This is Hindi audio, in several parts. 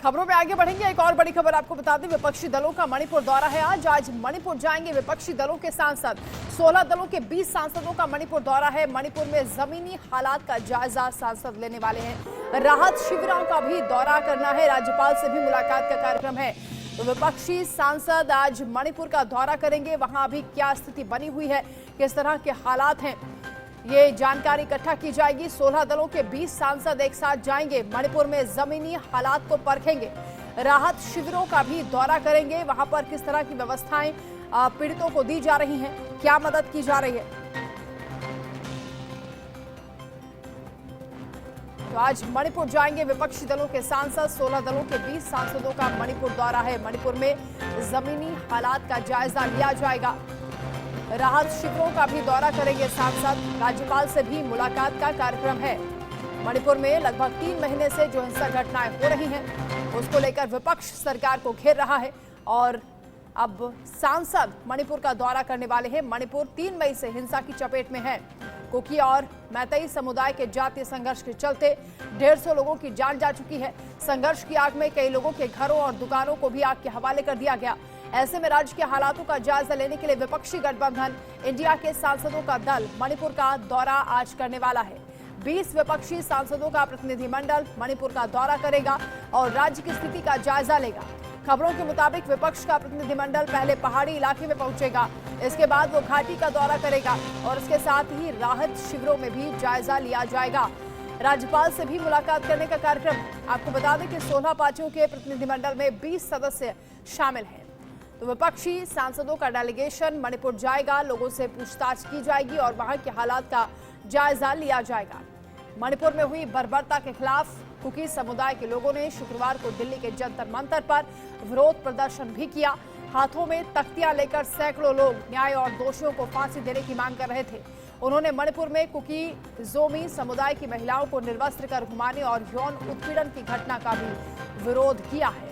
खबरों में आगे बढ़ेंगे। एक और बड़ी खबर आपको बता दें, विपक्षी दलों का मणिपुर दौरा है। आज मणिपुर जाएंगे विपक्षी दलों के सांसद। 16 दलों के 20 सांसदों का मणिपुर दौरा है। मणिपुर में जमीनी हालात का जायजा सांसद लेने वाले हैं। राहत शिविरों का भी दौरा करना है। राज्यपाल से भी मुलाकात का कार्यक्रम है। तो विपक्षी सांसद आज मणिपुर का दौरा करेंगे। वहां अभी क्या स्थिति बनी हुई है, किस तरह के हालात हैं, ये जानकारी इकट्ठा की जाएगी। 16 दलों के 20 सांसद एक साथ जाएंगे। मणिपुर में जमीनी हालात को परखेंगे। राहत शिविरों का भी दौरा करेंगे। वहां पर किस तरह की व्यवस्थाएं पीड़ितों को दी जा रही हैं, क्या मदद की जा रही है। तो आज मणिपुर जाएंगे विपक्षी दलों के सांसद। 16 दलों के 20 सांसदों का मणिपुर दौरा है। मणिपुर में जमीनी हालात का जायजा लिया जाएगा। राहत शिविरों का भी दौरा करेंगे सांसद। राज्यपाल से भी मुलाकात का कार्यक्रम है। मणिपुर में लगभग 3 महीने से जो हिंसक घटनाएं हो रही हैं, उसको लेकर विपक्ष सरकार को घेर रहा है और अब सांसद मणिपुर का दौरा करने वाले हैं। मणिपुर 3 मई से हिंसा की चपेट में है। कुकी और मैतेई समुदाय के जातीय संघर्ष के चलते 150 लोगों की जान जा चुकी है। संघर्ष की आग में कई लोगों के घरों और दुकानों को भी आग के हवाले कर दिया गया। ऐसे में राज्य के हालातों का जायजा लेने के लिए विपक्षी गठबंधन इंडिया के सांसदों का दल मणिपुर का दौरा आज करने वाला है। 20 विपक्षी सांसदों का प्रतिनिधिमंडल मणिपुर का दौरा करेगा और राज्य की स्थिति का जायजा लेगा। खबरों के मुताबिक विपक्ष का प्रतिनिधिमंडल पहले पहाड़ी इलाके में पहुंचेगा, इसके बाद वो घाटी का दौरा करेगा और इसके साथ ही राहत शिविरों में भी जायजा लिया जाएगा। राज्यपाल से भी मुलाकात करने का कार्यक्रम। आपको बता दें कि 16 पार्टियों के प्रतिनिधिमंडल में 20 सदस्य शामिल हैं। तो विपक्षी सांसदों का डेलीगेशन मणिपुर जाएगा। लोगों से पूछताछ की जाएगी और वहां के हालात का जायजा लिया जाएगा। मणिपुर में हुई बर्बरता के खिलाफ कुकी समुदाय के लोगों ने शुक्रवार को दिल्ली के जंतर मंतर पर विरोध प्रदर्शन भी किया। हाथों में तख्तियां लेकर सैकड़ों लोग न्याय और दोषियों को फांसी देने की मांग कर रहे थे। उन्होंने मणिपुर में कुकी जोमी समुदाय की महिलाओं को निर्वस्त्र कर घुमाने और यौन उत्पीड़न की घटना का भी विरोध किया है।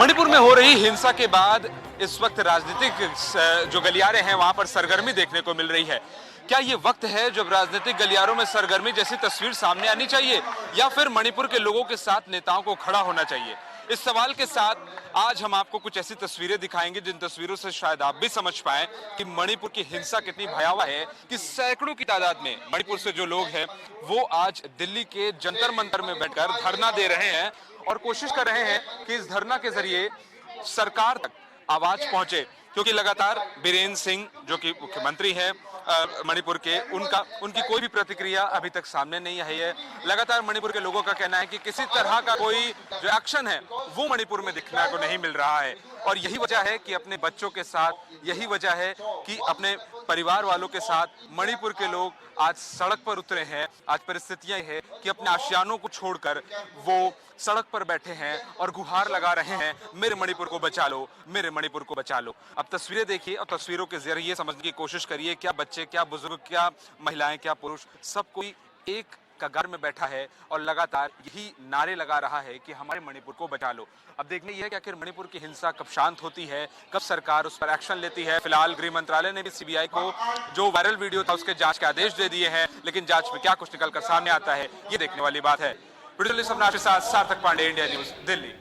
मणिपुर में हो रही हिंसा के बाद इस वक्त राजनीतिक जो गलियारे हैं वहां पर सरगर्मी देखने को मिल रही है। क्या ये वक्त है जब राजनीतिक गलियारों में सरगर्मी जैसी तस्वीर सामने आनी चाहिए या फिर मणिपुर के लोगों के साथ नेताओं को खड़ा होना चाहिए? इस सवाल के साथ आज हम आपको कुछ ऐसी तस्वीरें दिखाएंगे जिन तस्वीरों से शायद आप भी समझ पाएं कि मणिपुर की हिंसा कितनी भयावह है कि सैकड़ों की तादाद में मणिपुर से जो लोग हैं वो आज दिल्ली के जंतर मंतर में बैठकर धरना दे रहे हैं और कोशिश कर रहे हैं कि इस धरना के जरिए सरकार तक आवाज पहुंचे, क्योंकि लगातार बीरेन सिंह जो कि मुख्यमंत्री हैं मणिपुर के, उनकी कोई भी प्रतिक्रिया अभी तक सामने नहीं आई है। लगातार मणिपुर के लोगों का कहना है कि किसी तरह का कोई जो एक्शन है वो मणिपुर में दिखने को नहीं मिल रहा है और यही वजह है कि अपने बच्चों के साथ, यही वजह है कि अपने परिवार वालों के साथ मणिपुर के लोग आज सड़क पर उतरे हैं। आज परिस्थितियां है कि अपने आशियानों को छोड़कर वो सड़क पर बैठे हैं और गुहार लगा रहे हैं, मेरे मणिपुर को बचा लो, मेरे मणिपुर को बचा लो। अब तस्वीरें देखिए और तस्वीरों के जरिए समझने की कोशिश करिए, क्या बच्चे, क्या बुजुर्ग, क्या महिलाएं, क्या पुरुष, सब कोई एक कगार में बैठा है और लगातार यही नारे लगा रहा है कि हमारे मणिपुर को बचा लो। अब देखने ये है कि आखिर मणिपुर की हिंसा कब शांत होती है, कब सरकार उस पर एक्शन लेती है। फिलहाल गृह मंत्रालय ने भी सीबीआई को जो वायरल वीडियो था उसके जांच के आदेश दे दिए हैं, लेकिन जांच में क्या कुछ निकलकर सामने आता है ये देखने वाली बात है। के साथ सार्थक पांडे, इंडिया न्यूज, दिल्ली।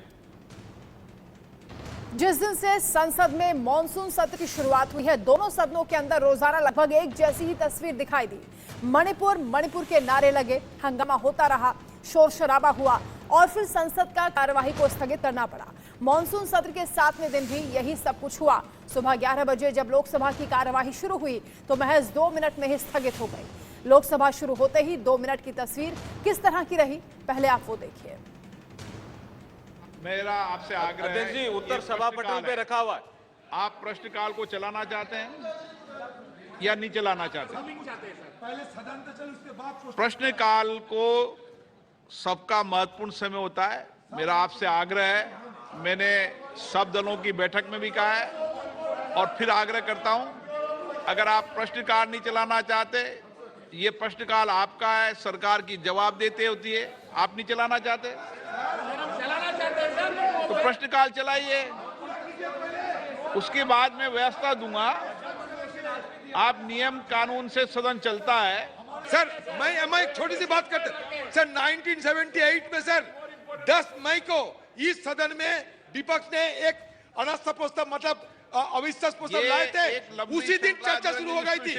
जिस दिन से संसद में मॉनसून सत्र की शुरुआत हुई है, दोनों सदनों के अंदर रोजाना लगभग एक जैसी ही तस्वीर दिखाई दी। मणिपुर के नारे लगे, हंगामा होता रहा, शोर शराबा हुआ और फिर संसद का कार्यवाही को स्थगित करना पड़ा। मॉनसून सत्र के 7वें दिन भी यही सब कुछ हुआ। सुबह 11 बजे जब लोकसभा की कार्यवाही शुरू हुई तो महज 2 मिनट में ही स्थगित हो गई। लोकसभा शुरू होते ही 2 मिनट की तस्वीर किस तरह की रही, पहले आप वो देखिए। मेरा आपसे आग्रह है, जी उत्तर सभापटल पे रखा हुआ है। आप प्रश्नकाल को चलाना चाहते हैं या नहीं चलाना चाहते? प्रश्नकाल को सबका महत्वपूर्ण समय होता है। मेरा आपसे आग्रह है, मैंने सब दलों की बैठक में भी कहा है और फिर आग्रह करता हूं, अगर आप प्रश्नकाल नहीं चलाना चाहते, ये प्रश्नकाल आपका है, सरकार की जवाब देते होती है, आप नहीं चलाना चाहते तो प्रश्नकाल चलाइए, उसके बाद मैं व्यवस्था दूंगा आप नियम कानून से सदन चलता है। सर मैं एक छोटी सी बात करते सर 1978 में सर 10 मई को इस सदन में विपक्ष ने एक अनास्था प्रस्ताव मतलब अविश्वास प्रस्ताव लाए थे। उसी दिन चर्चा शुरू हो गई थी।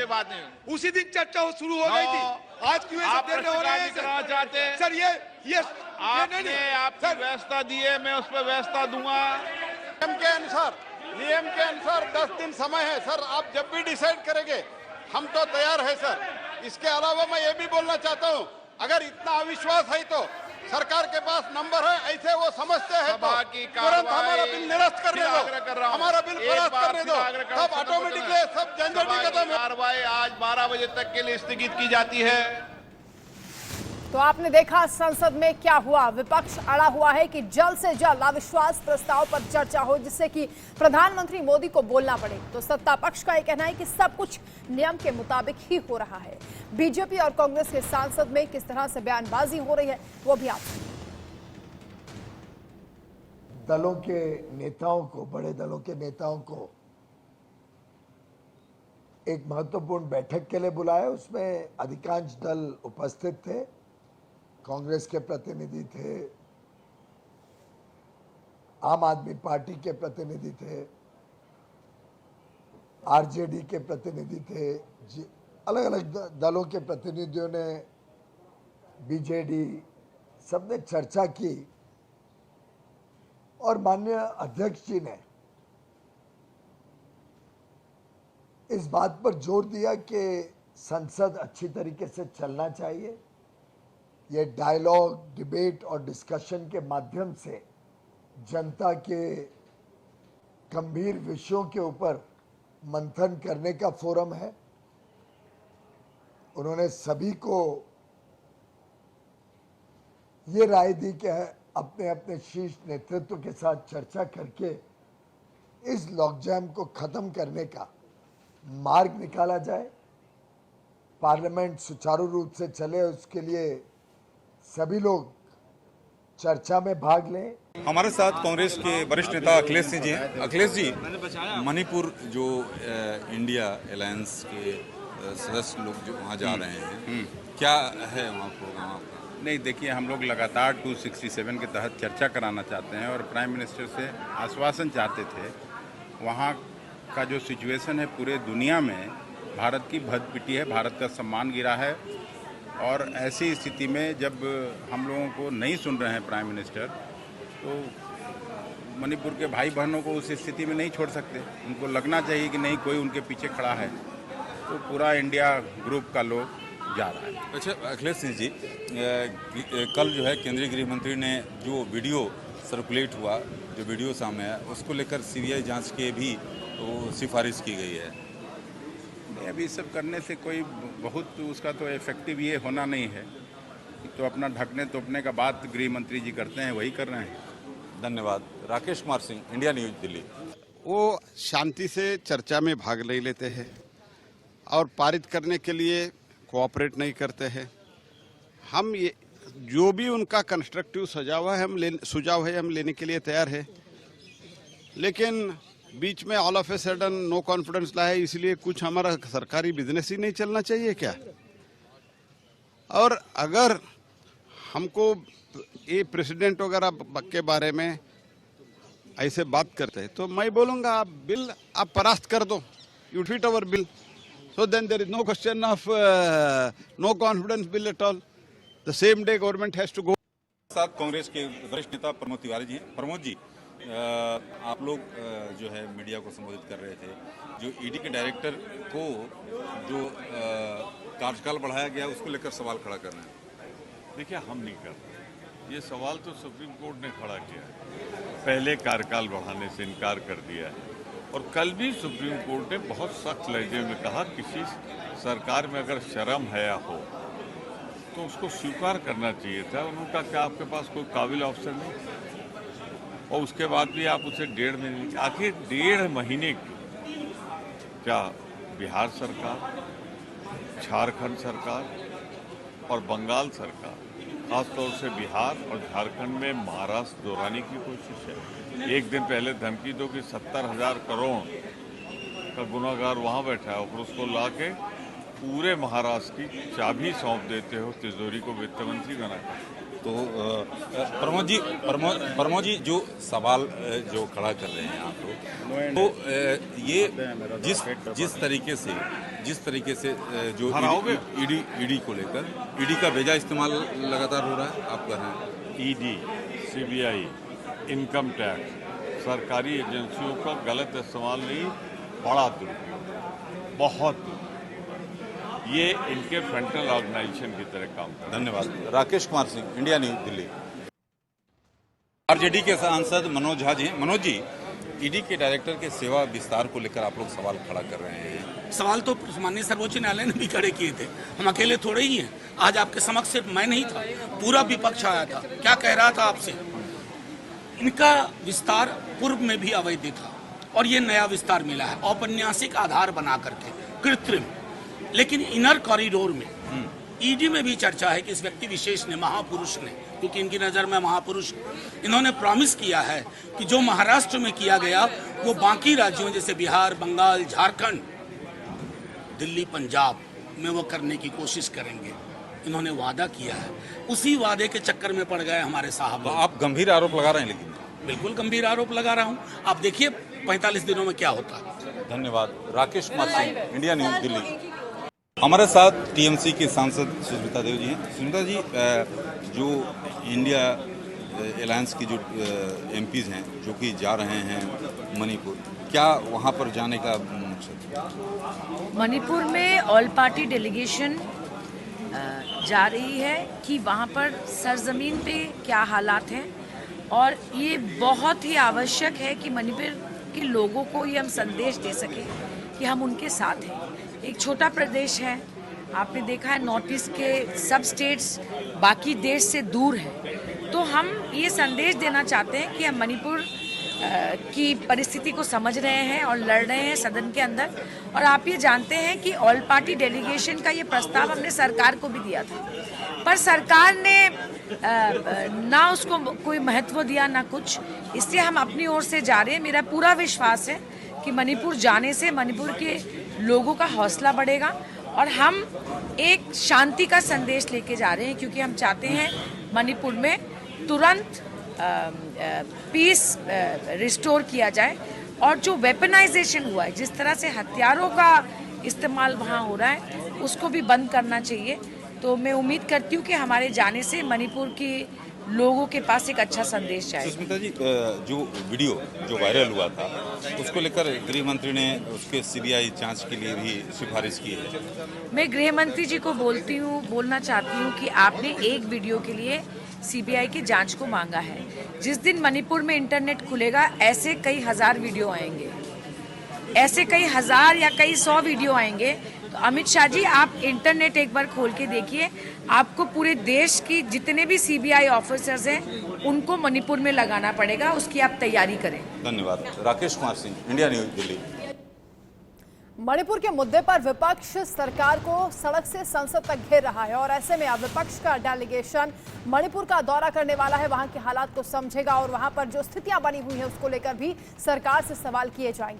उसी दिन चर्चा शुरू हो गई थी। आज क्यों ऐसे देर में हो रहा है चाहते हैं सर? ये आपने आपकी व्यवस्था दी है, मैं उस पर व्यवस्था दूंगा। नियम के अनुसार 10 दिन समय है सर। आप जब भी डिसाइड करेंगे हम तो तैयार है सर। इसके अलावा मैं ये भी बोलना चाहता हूँ, अगर इतना अविश्वास है तो सरकार के पास नंबर है, ऐसे वो समझते हैं तो तुरंत हमारा बिल निरस्त करने दो, हमारा बिल खलास करने दो, तब ऑटोमेटिकली सब झंझट खत्म। कार्रवाई आज 12 बजे तक के लिए स्थगित की जाती है। तो आपने देखा संसद में क्या हुआ। विपक्ष अड़ा हुआ है कि जल्द से जल्द अविश्वास प्रस्ताव पर चर्चा हो, जिससे कि प्रधानमंत्री मोदी को बोलना पड़े। तो सत्ता पक्ष का यह कहना है कि सब कुछ नियम के मुताबिक ही हो रहा है। बीजेपी और कांग्रेस के सांसद में किस तरह से बयानबाजी हो रही है वो भी आप दलों के नेताओं को, बड़े दलों के नेताओं को एक महत्वपूर्ण बैठक के लिए बुलाया। उसमें अधिकांश दल उपस्थित थे। कांग्रेस के प्रतिनिधि थे, आम आदमी पार्टी के प्रतिनिधि थे, आरजेडी के प्रतिनिधि थे, अलग अलग दलों के प्रतिनिधियों ने, बीजेडी, सबने चर्चा की और माननीय अध्यक्ष जी ने इस बात पर जोर दिया कि संसद अच्छी तरीके से चलना चाहिए। ये डायलॉग, डिबेट और डिस्कशन के माध्यम से जनता के गंभीर विषयों के ऊपर मंथन करने का फोरम है। उन्होंने सभी को ये राय दी कि अपने अपने शीर्ष नेतृत्व के साथ चर्चा करके इस लॉकजाम को खत्म करने का मार्ग निकाला जाए, पार्लियामेंट सुचारू रूप से चले, उसके लिए सभी लोग चर्चा में भाग लें। हमारे साथ कांग्रेस के वरिष्ठ नेता अखिलेश सिंह जी हैं। अखिलेश जी, मणिपुर जो इंडिया अलायंस के सदस्य लोग जो वहाँ जा रहे हैं, क्या है वहाँ प्रोग्राम आपका? नहीं, देखिए, हम लोग लगातार 267 के तहत चर्चा कराना चाहते हैं और प्राइम मिनिस्टर से आश्वासन चाहते थे। वहाँ का जो सिचुएशन है पूरे दुनिया में भारत की भद पिटी है, भारत का सम्मान गिरा है और ऐसी स्थिति में जब हम लोगों को नहीं सुन रहे हैं प्राइम मिनिस्टर, तो मणिपुर के भाई बहनों को उस स्थिति में नहीं छोड़ सकते। उनको लगना चाहिए कि नहीं, कोई उनके पीछे खड़ा है। तो पूरा इंडिया ग्रुप का लोग जा रहा है। अच्छा अखिलेश सिंह जी, कल जो है केंद्रीय गृह मंत्री ने जो वीडियो सर्कुलेट हुआ, जो वीडियो सामने आया, उसको लेकर सीबीआई जांच के भी तो सिफारिश की गई है। अभी सब करने से कोई बहुत उसका तो इफेक्टिव ये होना नहीं है। तो अपना ढकने तोपने का बात गृह मंत्री जी करते हैं, वही कर रहे हैं। धन्यवाद। Rakesh Kumar Singh, India news, Delhi. वो शांति से चर्चा में भाग नहीं लेते हैं और पारित करने के लिए कोऑपरेट नहीं करते हैं। हम ये जो भी उनका कंस्ट्रक्टिव सुझाव है हम लेने के लिए तैयार है, लेकिन बीच में all of a sudden no confidence लाया, इसलिए कुछ हमारा सरकारी बिजनेस ही नहीं चलना चाहिए क्या? और अगर हमको ये प्रेसिडेंट वगैरह के बारे में ऐसे बात करते हैं तो मैं बोलूँगा आप बिल आप परास्त कर दो, you defeat our bill, so then there is no question of no confidence bill at all. The same day government has to go. साथ कांग्रेस के वरिष्ठ नेता प्रमोद तिवारी जी हैं। प्रमोद जी, आप लोग जो है मीडिया को संबोधित कर रहे थे, जो ईडी के डायरेक्टर को जो कार्यकाल बढ़ाया गया उसको लेकर सवाल खड़ा करना है। देखिए, हम नहीं कर रहे, ये सवाल तो सुप्रीम कोर्ट ने खड़ा किया है। पहले कार्यकाल बढ़ाने से इनकार कर दिया है और कल भी सुप्रीम कोर्ट ने बहुत सख्त लहजे में कहा किसी सरकार में अगर शर्म हया हो तो उसको स्वीकार करना चाहिए था। उन्होंने कहा क्या आपके पास कोई काबिल अफसर नहीं? और उसके बाद भी आप उसे 1.5 महीने, आखिर 1.5 महीने की क्या बिहार सरकार, झारखंड सरकार और बंगाल सरकार, खासतौर से बिहार और झारखंड में महाराष्ट्र दोहराने की कोशिश है। एक दिन पहले धमकी दो कि 70,000 करोड़ का गुनाहगार वहाँ बैठा है और उसको ला के पूरे महाराष्ट्र की चाबी सौंप देते हो तिजोरी को वित्त मंत्री बनाकर। तो प्रमोद जी जो सवाल जो खड़ा कर रहे हैं आप लोग, तो ये जिस तरीके से जो ईडी को लेकर ईडी का बेजा इस्तेमाल लगातार हो रहा है, आप कह रहे हैं ईडी, सीबीआई, इनकम टैक्स, सरकारी एजेंसियों का गलत इस्तेमाल नहीं, बड़ा दुरुपयोग, बहुत दुरुपयोग। ये इनके फ्रंटल ऑर्गेनाइजेशन की तरह काम कर रहे हैं। धन्यवाद। Rakesh Kumar Singh, India news, Delhi. RJD के सांसद मनोज झा जी। मनोज जी, ईडी के डायरेक्टर के सेवा विस्तार को लेकर आप लोग सवाल खड़ा कर रहे हैं। सवाल तो माननीय सर्वोच्च न्यायालय ने भी खड़े किए थे, हम अकेले थोड़े ही हैं। आज आपके समक्ष सिर्फ मैं नहीं था, पूरा विपक्ष आया था। क्या कह रहा था आपसे? इनका विस्तार पूर्व में भी अवैध था और ये नया विस्तार मिला है औपन्यासिक आधार बना करके, कृत्रिम। लेकिन इनर कॉरिडोर में ईडी में भी चर्चा है कि इस व्यक्ति विशेष ने, महापुरुष ने, क्योंकि इनकी नज़र में महापुरुष, इन्होंने प्रॉमिस किया है कि जो महाराष्ट्र में किया गया वो बाकी राज्यों जैसे बिहार, बंगाल, झारखंड, दिल्ली, पंजाब में वो करने की कोशिश करेंगे। इन्होंने वादा किया है, उसी वादे के चक्कर में पड़ गए हमारे साहब। तो आप गंभीर आरोप लगा रहे हैं। लेकिन बिल्कुल गंभीर आरोप लगा रहा हूँ, आप देखिए 45 दिनों में क्या होता है। धन्यवाद। Rakesh Kumar Singh, India news, Delhi. हमारे साथ टीएमसी के सांसद सुष्मिता देव जी हैं। सुष्मिता जी, जो इंडिया अलायंस की जो एमपीज हैं जो कि जा रहे हैं मणिपुर, क्या वहां पर जाने का मकसद? मणिपुर में ऑल पार्टी डेलीगेशन जा रही है कि वहाँ पर सरजमीन पे क्या हालात हैं, और ये बहुत ही आवश्यक है कि मणिपुर के लोगों को ये हम संदेश दे सकें कि हम उनके साथ हैं। एक छोटा प्रदेश है, आपने देखा है नॉर्थ ईस्ट के सब स्टेट्स बाकी देश से दूर हैं, तो हम ये संदेश देना चाहते हैं कि हम मणिपुर की परिस्थिति को समझ रहे हैं और लड़ रहे हैं सदन के अंदर। और आप ये जानते हैं कि ऑल पार्टी डेलीगेशन का ये प्रस्ताव हमने सरकार को भी दिया था, पर सरकार ने ना उसको कोई महत्व दिया ना कुछ, इसलिए हम अपनी ओर से जा रहे हैं। मेरा पूरा विश्वास है कि मणिपुर जाने से मणिपुर के लोगों का हौसला बढ़ेगा और हम एक शांति का संदेश लेके जा रहे हैं, क्योंकि हम चाहते हैं मणिपुर में तुरंत पीस रिस्टोर किया जाए। और जो वेपनाइजेशन हुआ है, जिस तरह से हथियारों का इस्तेमाल वहाँ हो रहा है, उसको भी बंद करना चाहिए। तो मैं उम्मीद करती हूँ कि हमारे जाने से मणिपुर के लोगों के पास एक अच्छा संदेश जाए। सुष्मिता जी, जो वीडियो जो वायरल हुआ था उसको लेकर गृह मंत्री ने उसके सीबीआई जांच के लिए भी सिफारिश की है। मैं गृह मंत्री जी को बोलना चाहती हूँ कि आपने एक वीडियो के लिए सीबीआई की जांच को मांगा है। जिस दिन मणिपुर में इंटरनेट खुलेगा, ऐसे कई हजार वीडियो आएंगे, ऐसे कई हजार या कई 100 वीडियो आएंगे। तो अमित शाह जी, आप इंटरनेट एक बार खोल के देखिए, आपको पूरे देश की जितने भी सीबीआई ऑफिसर्स हैं उनको मणिपुर में लगाना पड़ेगा, उसकी आप तैयारी करें। धन्यवाद। Rakesh Kumar Singh, India news, Delhi. मणिपुर के मुद्दे पर विपक्ष सरकार को सड़क से संसद तक घेर रहा है और ऐसे में अब विपक्ष का डेलीगेशन मणिपुर का दौरा करने वाला है, वहां के हालात को समझेगा और वहां पर जो स्थितियां बनी हुई हैं उसको लेकर भी सरकार से सवाल किए जाएंगे।